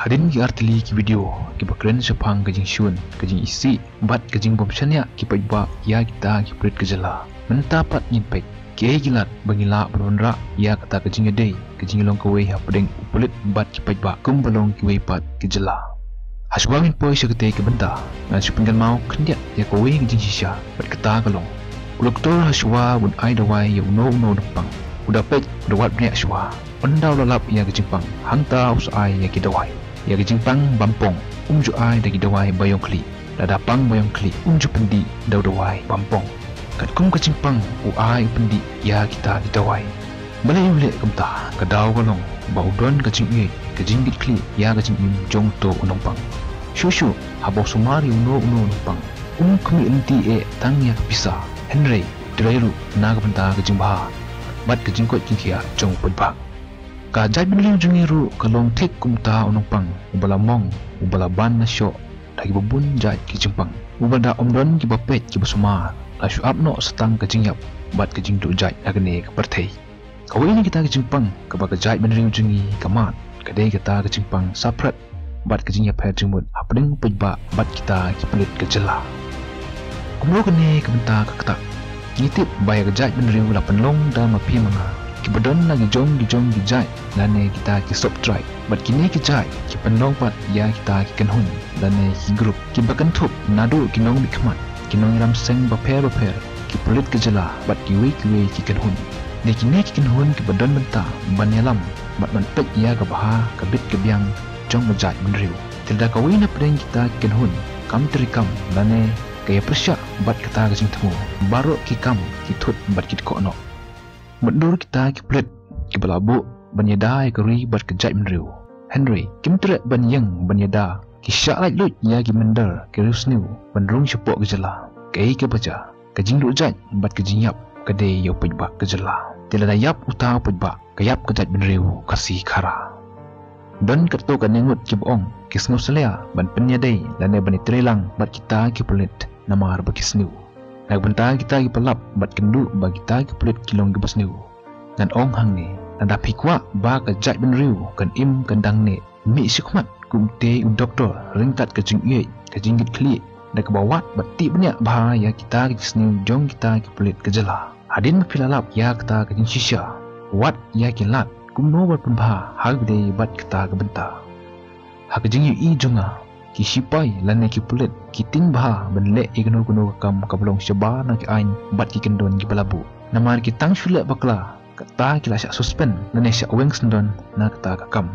Hadin ki artili ki video ki bakren sepang kajing syun kajing isi bat kajing bomsanya ki paiba ya kita ki prit kejala mentapat nyimpek ki gilat bangila berondra ya kata kajing adai kajing long kawai ha pedeng upulit bat ki paiba kum balong ki weipat kejala haswangin poi sekete ki benta ngan supingkan mau kendiat ya kawai kajing sisya bat kata kalong doktor haswa bun ai dawai ya no depang udah pet udah wat nya haswa pendau lalap ya kajing pang hangta usai ya ki dawai ya kejingpang bampong umju ai dagi dawai bayong kli dadapang bayong kli umju pendi daw dawai bampong kat kum kejingpang u ai pendi ya kita di dawai balai ule kumta kadaw galong baudon kejing ye kejing git kli ya kejing im jong to unompang shushu habau sumari uno unompang kumi enti e tang ya bisa henry dirairu naga benta kejing bah bat kejing kot kingkia jong pedbak ka jai binliu jungiru kalong tek kumta onongpang ubala mong ubala ban na syo dagi babun jai ki jingpang ubada omdon ki bapet ki basuma la syu apno setang ka jingyap bat ka jingdu jai agne ka perthei kawai ni kita ka jingpang ka ba ka jai binliu jungi kamat ka dei kita ka jingpang saprat bat ka jingyap ha jingmut apding pejba bat kita ki pelit ka jela kumlo kene ka benta ka kata ngitip bayar ka jai binliu la penlong da mapi manga kibadon lagi jong gijai lane kita ki stop try but kini ki jai ki penong pat ya kita ki kanhun lane ki group ki bakan thup nadu ki nong bikmat ki nong ram seng baper ki pelit ke jela but ki we ki kanhun ne kini ki kanhun ki badon benta banyalam bat ban pet ya ka baha ka bit ke biang jong majai menriu tilda ka we na preng kita ki kanhun kam trikam lane kaya persya bat kata ka sing temu baro ki kam ki thut bat ki ko no mendur kita ki plet ki balabu banyada ke ri bat kejai menriu henry kim tre banyang banyada ki syak lai lut ya ki mender ki rusniu bandrung sepok ke jela kai ke baca ke jing ru jai bat ke jingyap ke de yo pejba ke jela tilada yap uta pejba kayap ke jai menriu kasih khara don kerto kan nengut ki boong ki sngu selea ban penyadai lane bani trelang bat kita ki plet namar bakisniu nak benta kita ki pelap bat kendu bagi kita ki pelit kilong ki basniu ngan ong hang ni nanda pikwa ba ka jai benriu kan im kandang ne mi sikmat kum te un doktor ringkat ke jing ye ke jinggit kli dak bawat bati banyak bahaya kita ki sniu jong kita ki pelit ke jela hadin pilalap ya kita ke jing shisha wat ya ki lat kum no bat pembha hag de bat kita ke benta hag jing yi jonga ki sipai lane ki pulit ki tin bah benle igno kuno kam kablong syaba na ki ain bat ki kendon ki balabu namar ki tang shula bakla kata ki la syak suspend lane syak weng sendon na kata ka kam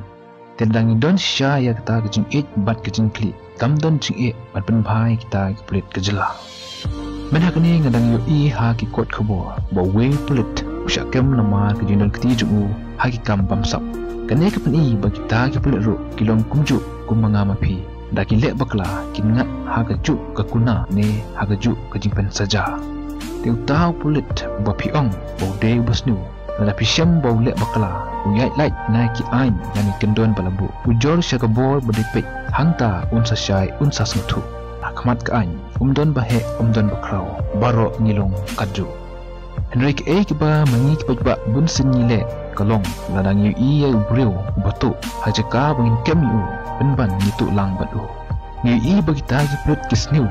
tendang don sya ya kata ki jing it bat ki jing kli kam don jing it bat pen bhai kita ki pulit ke jela mena kini ngadang yo i ha ki kot khabo bo we pulit syak kem namar ki jing don kti ju ha ki kam bamsap kane ka pen i ba kita ki pulit ru kilong kumju kum mangama phi daki lek bakla kingat hagaju ke kuna ne hagaju ke jingpen saja teu tahu pulit ba piong bau de basnu nada pisyam bau lek bakla uyai lait naiki ain yani kendon balabu ujor syakabor bedipek hangta unsa syai unsa sentu akmat ka ain umdon bahe umdon bakrau baro ngilong kaju Henrik A kiba mangi kiba bun senyile kalong ladang yu iya ubreu batu hajaka bangin kemiu penban nitu lang batu ngi i bagi tagi plut kisniu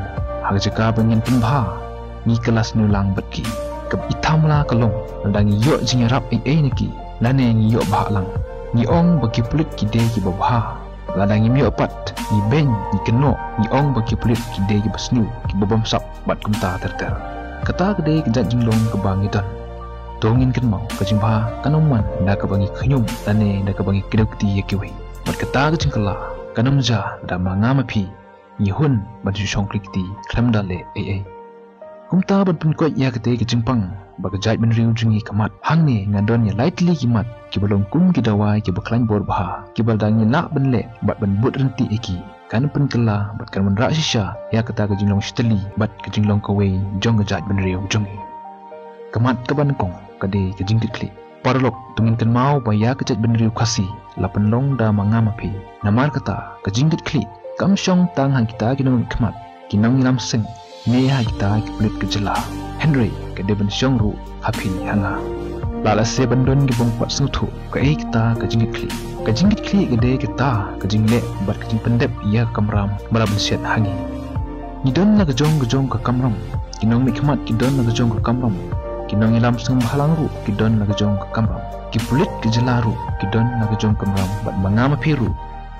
hajaka bangin penbha ni kelas nu lang batki kep itamla kalong ladang yo jinyarap ai niki lane ngi yo bah lang ni ong bagi plut kide ki babha ladang mi opat ni ben ni keno ni ong bagi plut kide ki basniu ki babam sap bat kumta terter kata kedai kejat jinglong ke bangitan tongin kan mau ke jimba kanoman dah ke bangi kenyum lane dah ke bangi kedukti ya kiwi bat kata ke jingkala kanomja da mangama pi yihun baju songklikti kram dale ai kumta ban pun ko ya kedai ke jimpang ba kejat ben riu jingi kamat hang ni ngadon ya lightly kimat ki balong kum ki dawai ki baklan bor baha ki baldang ni nak ben le bat ben but renti iki kan pen kela bat kan menrak sisya ya kata ke jinglong steli bat ke jinglong kawe jong ke jat benriu jongi kemat ke bankong kade ke jinggit kli parlok tungin kan mau baya ke jat benriu kasi lapan long da mangama pi namar kata ke jinggit kli kam syong tang hang kita kinong kemat kinong ilam seng ne ha kita ki pelit ke jela henry ke de ben syong ru hapi hanga lala se bandon ki bong pat sungthu ka kita ka jingit kli gede kita ka jingle bat ka jing pendep ya kamram bala bensiat hangi nidon na gejong ka kamram kinong mikmat kidon na gejong ka kamram kinong ilam sung halang ru kidon na gejong ka kamram ki pulit ki jelaru kidon na gejong kamram bat mangama piru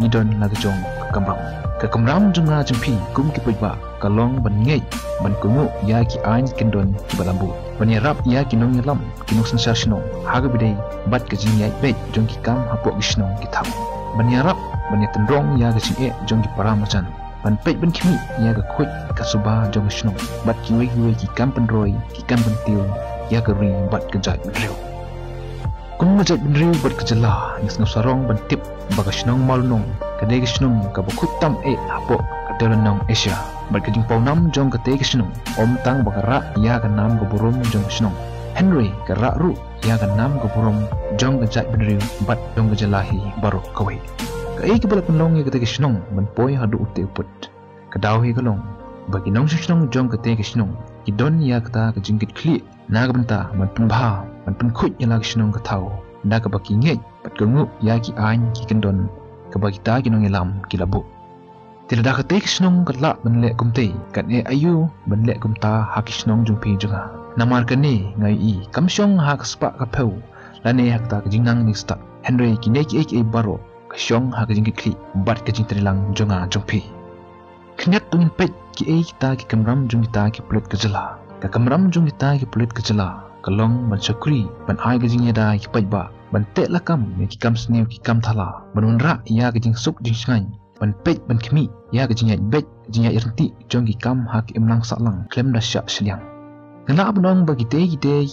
nidon na gejong ka kamram junga jempi kum ki pujba kalong ban ngei ban kungu ya ki ain kindon ki balambu ban yarap ya kinong ilam kinong sensar shinong haga bidei bat ka jing yai bet jong ki kam hapok gishnong ki thau ban yarap ban yatendrong ya ga jing jong ki paramacan ban pet ban kimi ya ga khoi ka suba jong gishnong bat ki wei ki kam pendroi ki kam pentiu ya ga ri bat ka jai riu kum ma jai riu bat ka jala ngas sarong ban tip bagashnong malnong kadai gishnong ka bukut tam hapok ka nong Asia bat ka jing paunam jong ka te gishnong om tang bagara ya ka nam ka burum jong gishnong Henry ka ra ru ya ka nam ka burum jong ka jai riu bat jong ka jalahi baro kawai ka ki bala penlong ya ka te gishnong ban poi hadu utte uput ka daw hi kalong bagi nong gishnong jong ka te gishnong ki don ya ka ka jingkit kli na ka benta man penbha man penkhut ya la gishnong ka thau da ka baki ngej bat ka ngu ya ki ain ki kendon ka bagi ta ki nong ilam ki labu tilada ka te gishnong ka la ban le kumte kan ayu ban le kumta ha gishnong jung pi junga namar ka ne ngai i kamsyong ha ka spa ka phau la ne hak ta ka jingnang ni sta Henry ki ne ki baro ka syong ha ka jingkit kli bat ka jing trilang junga jung pi knyat tungin pet ki ta ki kamram jung ta ki plut ka jala ka kamram jung ta ki plut ka jala kalong ban chakri ban ai ka jing yada ki pajba ban te lakam ki kam snew ki kam thala ban unra ya ka jing suk jing ngai ban pet ban khmi ya ka jing ya bet jing ya irti jong ki kam ha ki imlang saklang klem da sha shliang ngala abnong bagi te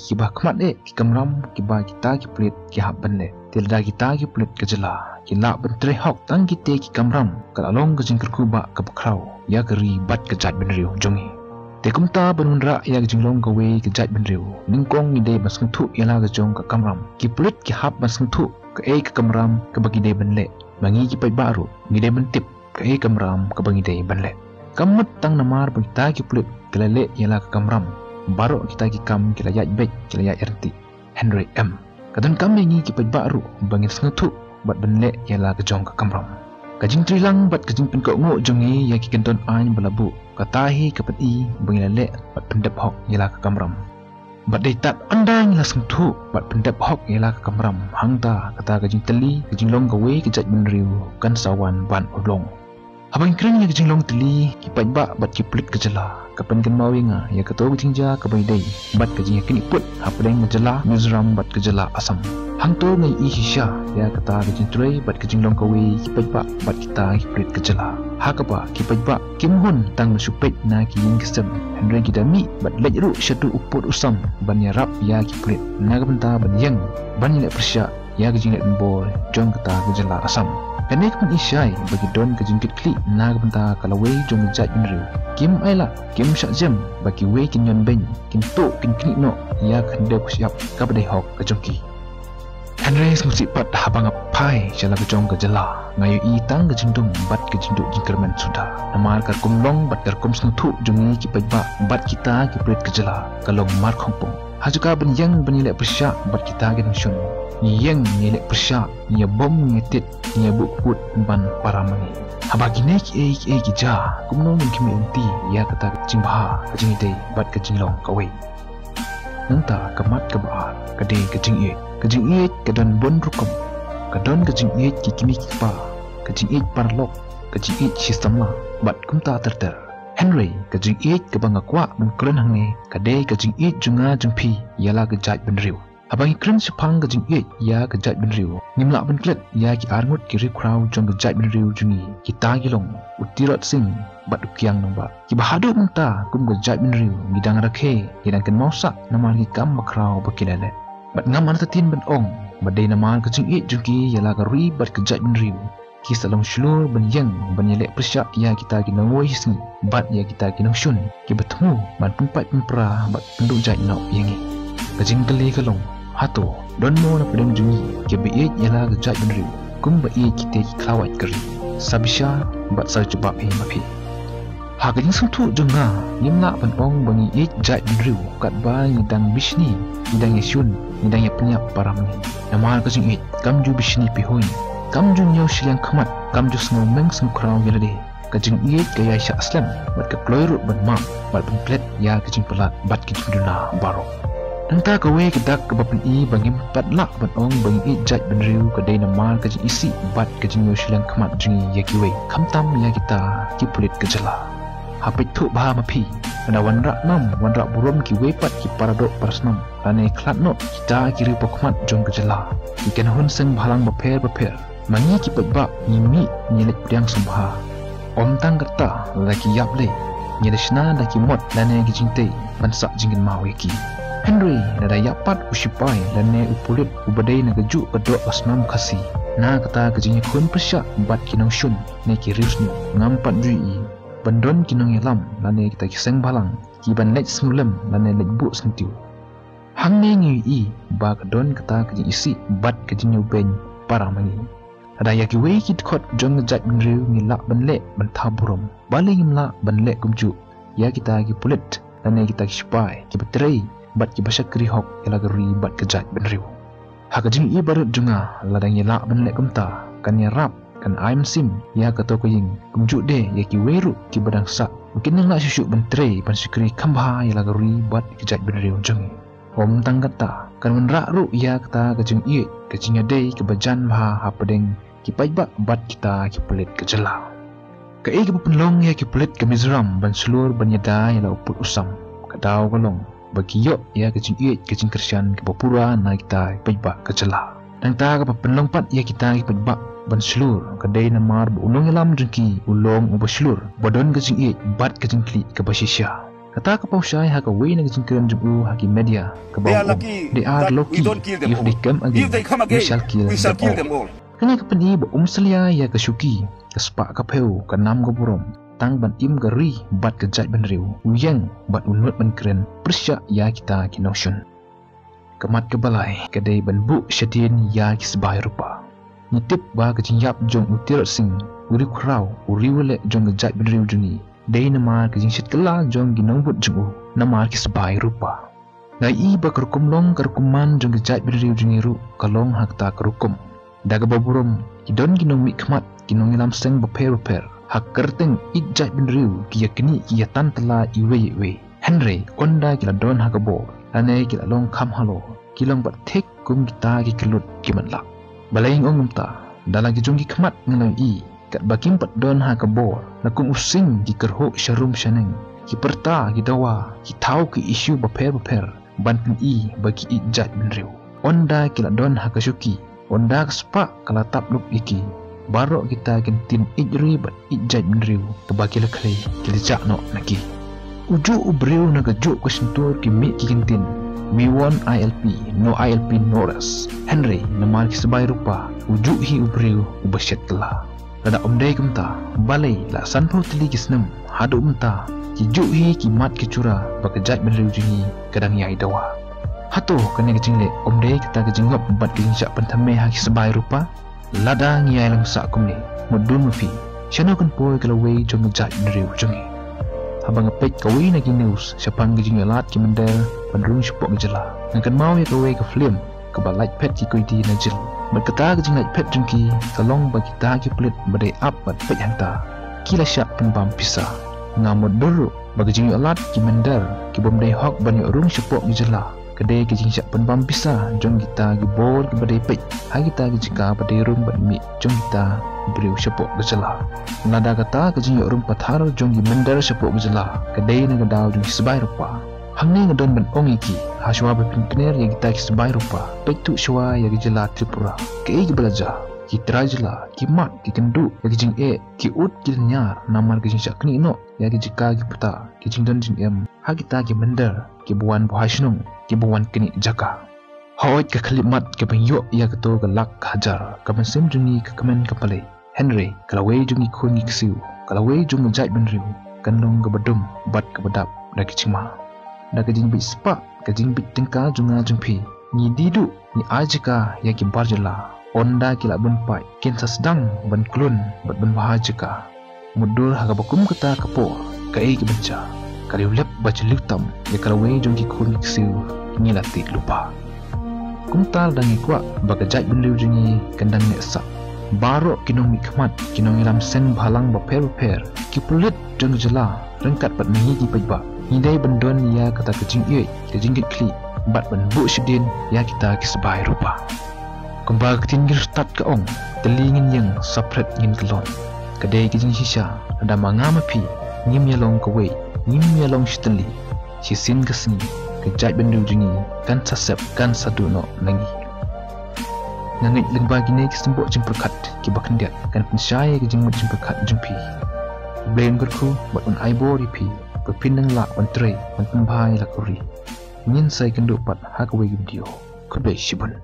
ki ba khmat ki kamram ki ba ki ta ki plut ki hab ban le tilda ki ta ki plut ka jala ki la ban tre hok tang ki te ki kamram ka along ka jing kerku ba ka bakrau ya ka ri bat ka jat ban riu jongi te kumta banunra ya ka jinglong ka we ka jat ban riu ningkong ni de basung thu ya la ka jong ka kamram ki plut ki hab basung thu ka ka kamram ka bagi de ban le mangi ki pai baru ni de ban tip ka kamram ka bagi de ban le kamut tang namar bagi ta ki plut ka le ya la ka kamram baro kita ki kam ki la ya bet ki la ya irti Henry M kadon kam ni ki pai baru bangin sung thu bat ban le ya la ka jong ka kamram kajing trilang bat kajing pen ko ngo jongi ya ki kenton ain balabu katahi kapat i bangilale bat pendep hok yala ka kamram bat dei tat andang la sung thu bat pendep hok yala ka kamram hangta kata kajing teli kajing long ka we ki jat ben riu kan sawan ban oblong abang kring ya kajing long teli ki pajba bat ki plit ka jala kapan kan mawinga ya ka to kajing ja ka bai dei bat kajing ya kini put hapdeng jala Mizoram bat ka jala Asam hangto ngai i hisha ya kata kajing trei bat kajing long kawe ki pajba bat kita ki plit ka jala hakaba ki pajba kim hun tang supet na ki ing kesem Henry gidami bat lejru syatu uput usam ban ya rap ya ki plit na ka benta ban yang ban le persya ya kajing le bol jong kata ka jala Asam kanek pun isyai bagi don kajing kit kli na ka benta kalawe jong jat inru kim aila kim syak jam bagi we kinyon ben kim to kin kni no ya khande kusiap ka badai hok ka jongki Henry musik pat habang apai jala ka jong ka jala ngayu i tang ka jingdum bat ka jingdu jingkerman sudah namar kar kumlong bat kar kum snu jongi ki pajba bat kita ki pret ka jala kalong mar khongpong hajuka ben yang benile persya bat kita gen shun yang nile persya nya bom ngetit nya bukut ban paramani habagine ki ki ja kumno min kimi enti ya kata jingba ka jingidei bat ka jinglong ka we nanta kamat ka ba ka de ka jing kadon bon rukum kadon ka jing ki kimi ki pa ka jing parlok ka jing sistemla bat kumta terter Henry ka jing ka bangakwa ban kren hangne ka de ka jing junga jungpi yala ka jat ben riu abang kren supang ka jing ya ka jat ben riu nimla ban klet ya ki arngut ki ri crowd jong ka jat ben riu jungi kita gilong utirot sing bat ukyang nomba ki bahadu menta kum ka jat ben riu ngidang rakhe ngidang ken mausa namal ki kam makrau bakilale bat ngam ana tatin ban ong badai namal ka jing jugi yala ka ri bat ka jat ben riu ki salong shlur ban yang ban yele persya ya kita ki nangoi hisni bat ya kita ki nang shun ki betemu ban pempat pempra bat penduk jat no yangi ka jing kali kalong hato don mo na pedeng jungi ke be yala ga jat ben riu kum ba ki te ki klawat kari sabisha bat sa coba mapi ha ga jing sutu junga nimla ban ong bangi jat ben riu kat ba ngidang bishni ngidang yesun nidang ya penyap paramni namar ka jing it kam ju bishni pihoin kam ju nyaw silang khamat kam ju sngo meng sngo kraw gelade ka jing it ka ya sha aslam bat ka kloiru ban ma bat ban plet ya ka jing pelat bat ki duna baro nang ta ka we ka dak ka bapen I bangim pat lak ban ong bang I jaj ban riu ka dei namar ka jing isi bat ka jing nyaw silang khamat jing ya ki we kham tam ya kita ki pulit ka jala hapit thu ba ma phi na wanra nam wanra burom ki wepat ki paradok prasnam ane klat no kita kiri pokmat jong kejala ikan hun seng bhalang baper mangi ki pebak nimi nilek priang sembha om tang kata laki yaple nyedesna laki mot lane ki jingte bansak jingin maweki Henry nada yapat usipai lane upulit ubadai na gaju kedok asnam kasi na kata kejinya kun persyak bat kinong shun ne ki riusni ngampat jui bandon kinong yalam lane kita kiseng balang ki ban lech smulem lane lech bu sentiu hang ne ngi I ba kadon kata kejing isi bat kejing ben para mangi ada ya ki we ki khot jong jat bin riu ngi lak ban le ban thaburom baling imla ban le kumju ya kita ki pulit lane kita ki spai ki betrei bat ki basakri hok ela gari bat kejat bin riu ha kejing I barut junga ladang ya lak ban le kumta kan ya rap kan aim sim ya kato ko ying kumju de ya ki weru ki badang sa mungkin nang nak syuk bentre pan sikri kambha ya lagari bat kejat bin riu jong om tang kata kan menrak ru ya kata kejing I kejing ade ke bajan bha hapadeng ki paiba bat kita ki pelit ke jela ke I ke penlong ya ki pelit ke Mizoram ban seluar ban yada ya la uput usam kadau golong bagi yok ya kejing I kejing Kristian ke Papua na kita paiba ke jela nang ta ke penlong pat ya kita ki paiba ban selur kedai namar ulong yalam jengki ulong ubaslur badon kejing I bat kejing kli ke basisya kata ke pausai ha ka we na kejing keren jubu ha ki media ke they are lucky if they come again we shall kill them all kena ke peni ba umselia ya ke syuki ke spak ka peu ke nam go burom tang ban im gari bat ke jat ban riu uyang bat unut ban keren persya ya kita ki notion kemat ke balai kedai ban bu syadin ya ki sebai rupa nitip ba kejing yap jong utir sing uri krau uri wale jong jat bin riu juni dei nama kejing sit kala jong ginong but jung nama ki sebai rupa ngai I ba kerkum long kerkuman jong jat bin riu juni ru kalong hak ta kerukum daga baburum kidon ginong mikmat ginong ilam seng baper hak kerteng I jat bin riu ki yakni ki yatan tala iwe Henry onda kila don hakabo ane kila long kam halo kilong bat tek kum kita ki kelut ki manlak balaing ong umta dalam ki jongki khamat ngalai I kat bakim pat don ha kabor nakum using ki kerho sharum shaneng ki perta ki dawa ki tau ki isu baper ban I bagi I jat bin riu onda kila don ha kasuki onda spa kala tap lup iki baro kita kentin ijri bat I jat bin riu ke bagi leklei ki lijak no naki uju ubriu na gajuk ko sentur ki mi ki kentin we want ILP, no ILP Norris. Henry, namar ki sebai rupa, ujuk hi ubriu ubasyat kala. Lada omdai kumta, balai la sanpau teli kisnem, hadu umta, ki juk hi ki mat ki cura, bakajat ben riu jini, kadang yai dawa. Hato kena kecing le, omdai kita kecingop bat kecingsak pentame ha ki sebai rupa, lada ngiyai lang sak kumne, mudun mufi, syano kan poi kalau wei jong ngejat ben riu jongi. Habang ngepek kawi nagi news siapang gijing alat ki mendel pandrung sepok ngejela ngkan mau ya kawi ke film ke balai pet ki kuiti najil berkata gijing light pet jengki salong bagi ta ki pelit badai up bat pet hanta kila syak penbam pisah ngamut dulu bagi gijing alat ki mendel ki bomdai hok banyak rung sepok ngejela kedai gijing syak penbam pisah jong kita ki bol ki badai pet ha kita gijika badai rung bat mi jong kita beriu sepok ngejela nada kata kejing rum pathar jong gi mendar sepok gejala kedai na gadau jong sebai rupa hangne ngadon ban ong iki haswa bepin kner yang kita ki sebai rupa petu shwa ya gejala tripura ke gi belaja ki trajla ki mat ki kendu ya gejing ki ut ki nyar namar gejing sakni no ya gejika gi puta gejing don jing em ha kita ki mendar ki buan bohasnung ki buan kini jaka hoit ke kalimat ke penyo ya keto galak hajar kamen sim juni ke kemen kepale Henry kalau wei jungi kun ngi kesiu kalau wei jung ngejat ben riu kanong ke bedum bat ke bedap da kicingma da kejing bit spa kejing bit tengka junga jungpi ni didu ni ajika ya ki barjela onda kila bun pai ken sedang ban klun bat ban bahajika mudur haga bakum kata kapo kai ki benca kali ulep baca lutam ya kalau wei jungi kun ngi kesiu ni latik lupa kumtal dangi kwa bagajai bendiu jengi kandang neksa barok kinong mikmat kinong ilam sen bhalang baper ki pulit jeng jela rengkat pat mengi ki paiba hidai bendon ya kata kejing ye kejing kli bat benbu sidin ya kita kisbai rupa kembal ketinggi start ke ong telingin yang sapret ngin kelon kedai kejing sisa ada mangamapi ngim yalong kowe ngim yalong shitli sisin kesni kejai bendu jengi kan sasep kan saduno nangi nangit lembagi ni kesembok jemperkat ki bakendiat kan pensyai kejing jemperkat jempi blain berku buat un aibo ripi berpindang lak menteri mentembhai lakuri ngin sai kenduk pat hakawe video kedai shibun